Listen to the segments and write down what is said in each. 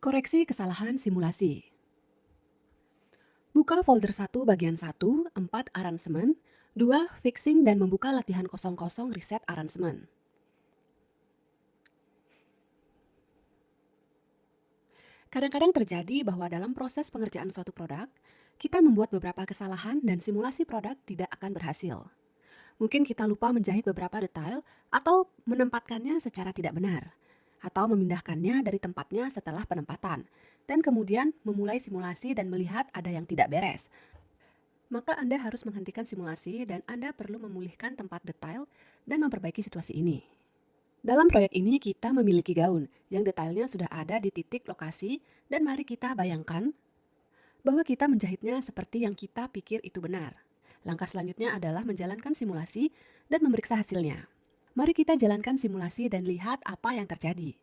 Koreksi kesalahan simulasi. Buka folder 1 bagian 1, 4 aransemen, 2 fixing dan membuka latihan 00 reset aransemen. Kadang-kadang terjadi bahwa dalam proses pengerjaan suatu produk, kita membuat beberapa kesalahan dan simulasi produk tidak akan berhasil. Mungkin kita lupa menjahit beberapa detail atau menempatkannya secara tidak benar, atau memindahkannya dari tempatnya setelah penempatan, dan kemudian memulai simulasi dan melihat ada yang tidak beres. Maka Anda harus menghentikan simulasi dan Anda perlu memulihkan tempat detail dan memperbaiki situasi ini. Dalam proyek ini kita memiliki gaun yang detailnya sudah ada di titik lokasi dan mari kita bayangkan bahwa kita menjahitnya seperti yang kita pikir itu benar. Langkah selanjutnya adalah menjalankan simulasi dan memeriksa hasilnya. Mari kita jalankan simulasi dan lihat apa yang terjadi.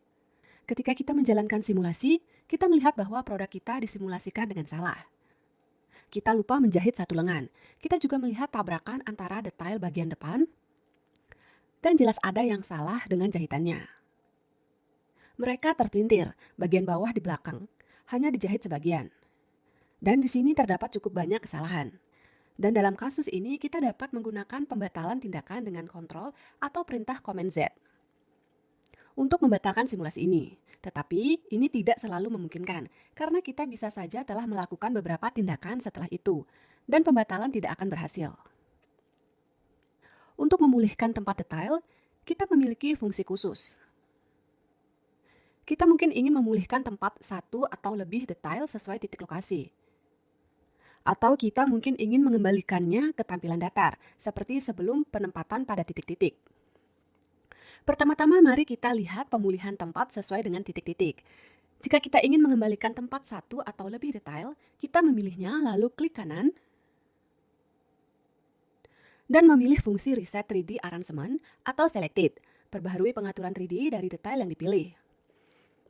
Ketika kita menjalankan simulasi, kita melihat bahwa produk kita disimulasikan dengan salah. Kita lupa menjahit satu lengan. Kita juga melihat tabrakan antara detail bagian depan dan jelas ada yang salah dengan jahitannya. Mereka terpelintir, bagian bawah di belakang, hanya dijahit sebagian. Dan di sini terdapat cukup banyak kesalahan. Dan dalam kasus ini kita dapat menggunakan pembatalan tindakan dengan kontrol atau perintah Command Z untuk membatalkan simulasi ini. Tetapi ini tidak selalu memungkinkan karena kita bisa saja telah melakukan beberapa tindakan setelah itu dan pembatalan tidak akan berhasil. Untuk memulihkan tempat detail, kita memiliki fungsi khusus. Kita mungkin ingin memulihkan tempat satu atau lebih detail sesuai titik lokasi. Atau kita mungkin ingin mengembalikannya ke tampilan datar, seperti sebelum penempatan pada titik-titik. Pertama-tama mari kita lihat pemulihan tempat sesuai dengan titik-titik. Jika kita ingin mengembalikan tempat satu atau lebih detail, kita memilihnya lalu klik kanan dan memilih fungsi Reset 3D Arrangement atau Selected, perbaharui pengaturan 3D dari detail yang dipilih.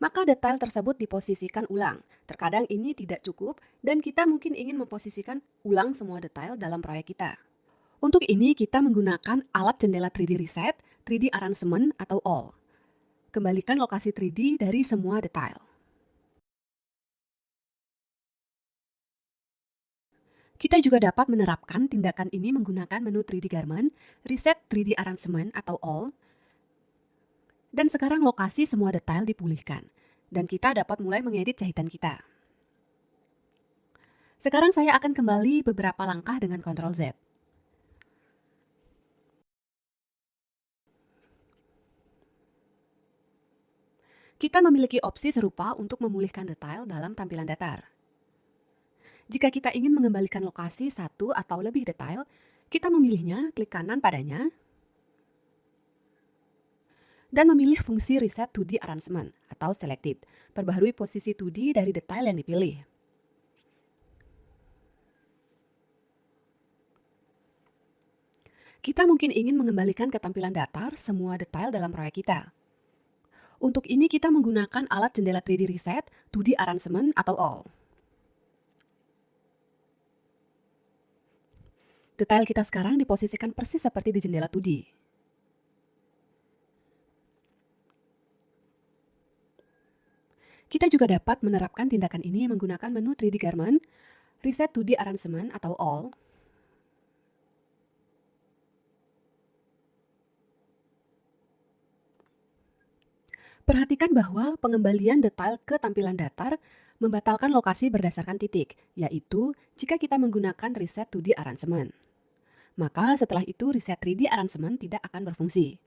Maka detail tersebut diposisikan ulang. Terkadang ini tidak cukup dan kita mungkin ingin memposisikan ulang semua detail dalam proyek kita. Untuk ini kita menggunakan alat jendela 3D Reset, 3D Arrangement atau All. Kembalikan lokasi 3D dari semua detail. Kita juga dapat menerapkan tindakan ini menggunakan menu 3D Garment, Reset 3D Arrangement atau All, dan sekarang lokasi semua detail dipulihkan, dan kita dapat mulai mengedit jahitan kita. Sekarang saya akan kembali beberapa langkah dengan Ctrl Z. Kita memiliki opsi serupa untuk memulihkan detail dalam tampilan datar. Jika kita ingin mengembalikan lokasi satu atau lebih detail, kita memilihnya, klik kanan padanya, dan memilih fungsi Reset 2D Arrangement atau Selected, perbaharui posisi 2D dari detail yang dipilih. Kita mungkin ingin mengembalikan ke tampilan datar semua detail dalam proyek kita. Untuk ini kita menggunakan alat jendela 3D Reset, 2D Arrangement atau All. Detail kita sekarang diposisikan persis seperti di jendela 2D. Kita juga dapat menerapkan tindakan ini menggunakan menu 3D Garment, Reset 2D Arrangement atau All, perhatikan bahwa pengembalian detail ke tampilan datar membatalkan lokasi berdasarkan titik, yaitu jika kita menggunakan Reset 2D Arrangement. Maka setelah itu Reset 3D Arrangement tidak akan berfungsi.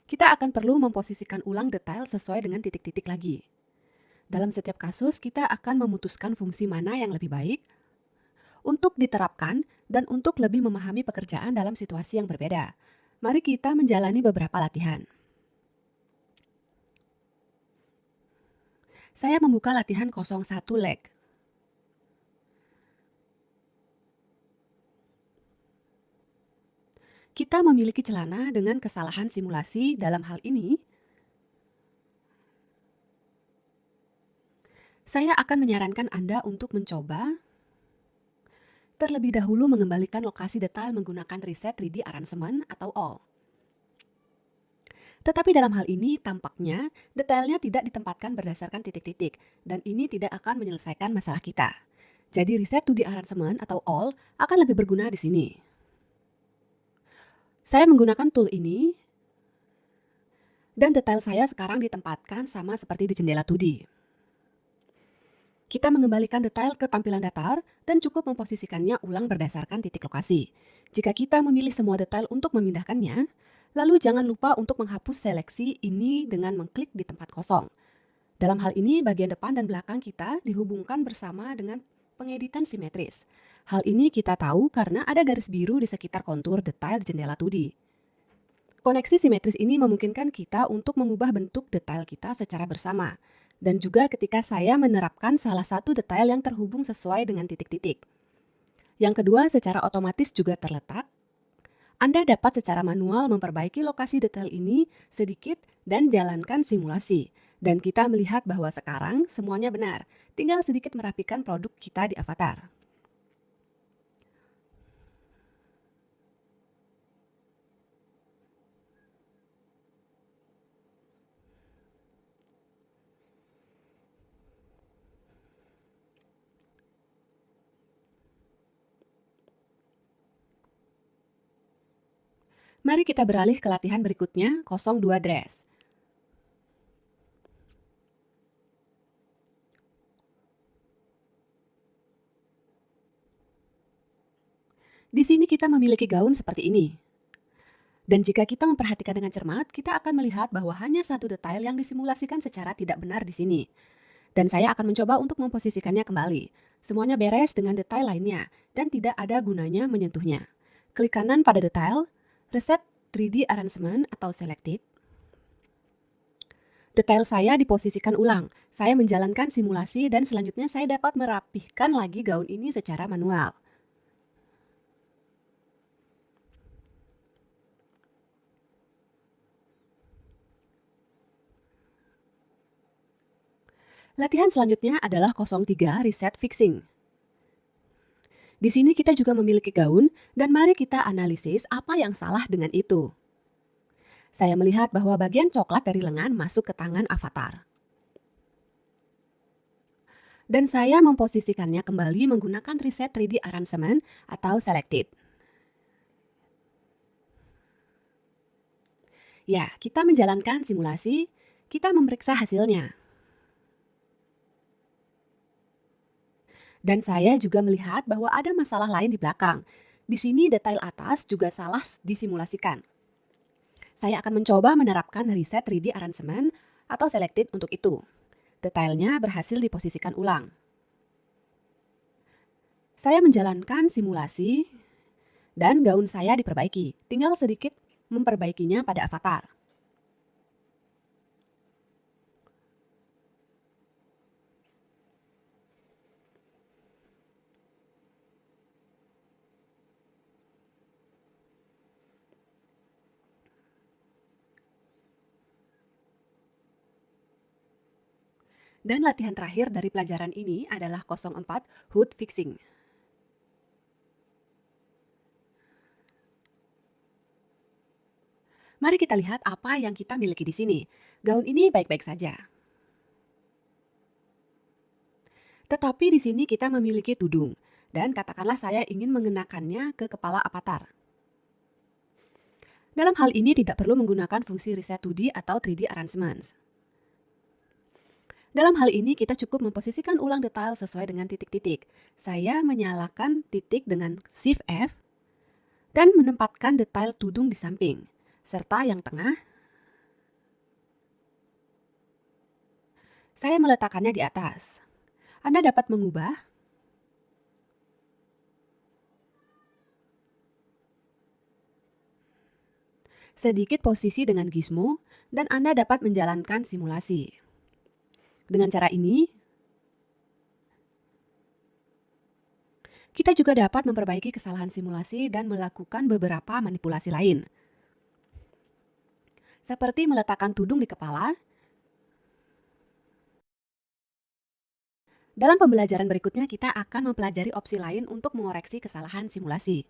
Kita akan perlu memposisikan ulang detail sesuai dengan titik-titik lagi. Dalam setiap kasus, kita akan memutuskan fungsi mana yang lebih baik untuk diterapkan dan untuk lebih memahami pekerjaan dalam situasi yang berbeda. Mari kita menjalani beberapa latihan. Saya membuka latihan 01 leg. Kita memiliki celana dengan kesalahan simulasi dalam hal ini. Saya akan menyarankan Anda untuk mencoba terlebih dahulu mengembalikan lokasi detail menggunakan Reset 3D Arrangement atau All. Tetapi dalam hal ini tampaknya detailnya tidak ditempatkan berdasarkan titik-titik, dan ini tidak akan menyelesaikan masalah kita. Jadi reset to the arrangement atau all akan lebih berguna di sini. Saya menggunakan tool ini dan detail saya sekarang ditempatkan sama seperti di jendela 2D. Kita mengembalikan detail ke tampilan datar dan cukup memposisikannya ulang berdasarkan titik lokasi. Jika kita memilih semua detail untuk memindahkannya, lalu jangan lupa untuk menghapus seleksi ini dengan mengklik di tempat kosong. Dalam hal ini, bagian depan dan belakang kita dihubungkan bersama dengan pengeditan simetris. Hal ini kita tahu karena ada garis biru di sekitar kontur detail jendela 2D. Koneksi simetris ini memungkinkan kita untuk mengubah bentuk detail kita secara bersama. Dan juga ketika saya menerapkan salah satu detail yang terhubung sesuai dengan titik-titik. Yang kedua, secara otomatis juga terletak. Anda dapat secara manual memperbaiki lokasi detail ini sedikit dan jalankan simulasi. Dan kita melihat bahwa sekarang semuanya benar, tinggal sedikit merapikan produk kita di avatar. Mari kita beralih ke latihan berikutnya, 02 dress. Di sini kita memiliki gaun seperti ini. Dan jika kita memperhatikan dengan cermat, kita akan melihat bahwa hanya satu detail yang disimulasikan secara tidak benar di sini. Dan saya akan mencoba untuk memposisikannya kembali. Semuanya beres dengan detail lainnya, dan tidak ada gunanya menyentuhnya. Klik kanan pada detail, reset 3D arrangement atau selected. Detail saya diposisikan ulang. Saya menjalankan simulasi dan selanjutnya saya dapat merapihkan lagi gaun ini secara manual. Latihan selanjutnya adalah 03 reset fixing. Di sini kita juga memiliki gaun dan mari kita analisis apa yang salah dengan itu. Saya melihat bahwa bagian coklat dari lengan masuk ke tangan avatar. Dan saya memposisikannya kembali menggunakan reset 3D arrangement atau selected. Ya, kita menjalankan simulasi, kita memeriksa hasilnya. Dan saya juga melihat bahwa ada masalah lain di belakang. Di sini detail atas juga salah disimulasikan. Saya akan mencoba menerapkan reset 3D arrangement atau selected untuk itu. Detailnya berhasil diposisikan ulang. Saya menjalankan simulasi dan gaun saya diperbaiki. Tinggal sedikit memperbaikinya pada avatar. Dan latihan terakhir dari pelajaran ini adalah 04 hood fixing. Mari kita lihat apa yang kita miliki di sini. Gaun ini baik-baik saja. Tetapi di sini kita memiliki tudung, dan katakanlah saya ingin mengenakannya ke kepala avatar. Dalam hal ini tidak perlu menggunakan fungsi reset 2D atau 3D arrangements. Dalam hal ini kita cukup memposisikan ulang detail sesuai dengan titik-titik. Saya menyalakan titik dengan Shift F dan menempatkan detail tudung di samping, serta yang tengah saya meletakkannya di atas. Anda dapat mengubah sedikit posisi dengan gizmo dan Anda dapat menjalankan simulasi. Dengan cara ini, kita juga dapat memperbaiki kesalahan simulasi dan melakukan beberapa manipulasi lain. Seperti meletakkan tudung di kepala. Dalam pembelajaran berikutnya kita akan mempelajari opsi lain untuk mengoreksi kesalahan simulasi.